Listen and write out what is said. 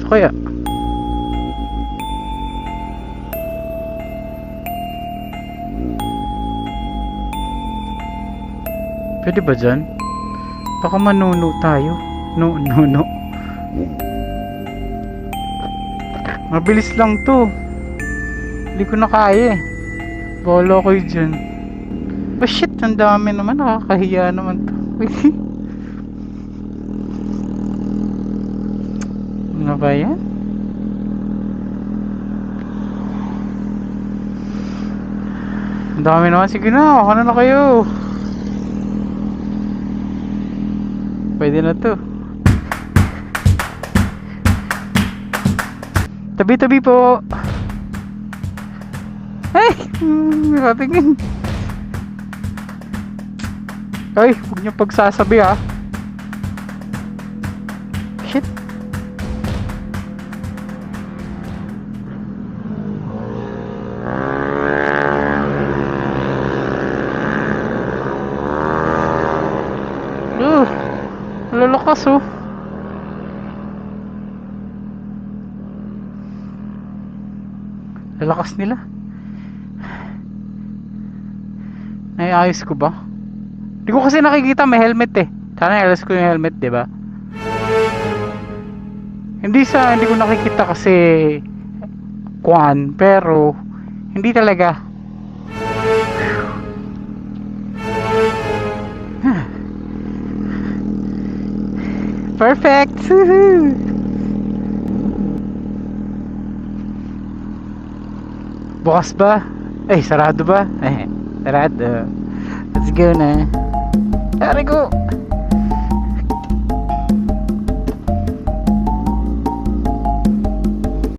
kaya? Pwede ba dyan? Baka manuno tayo. No. Mabilis lang to. Hindi ko na kaya eh. Bolo ko dyan. Oh shit, ang dami naman. Nakakahiya naman to. Ano ba yan? Ang dami naman. Sige na, ako na kayo. Pwede na to. Tabi-tabi po. Ay! Nakatingin. Ay, huwag niyo pagsasabi ha. Shit. Lalakas oh. Lalakas nila. Naiayos ko ba? Hindi ko kasi nakikita may helmet eh. Sana iayos ko yung helmet, di ba? Hindi ko nakikita kasi kuan, pero hindi talaga. Perfect. Bukas ba? Eh, sarado ba? Eh, sarado. Let's go na. There we go.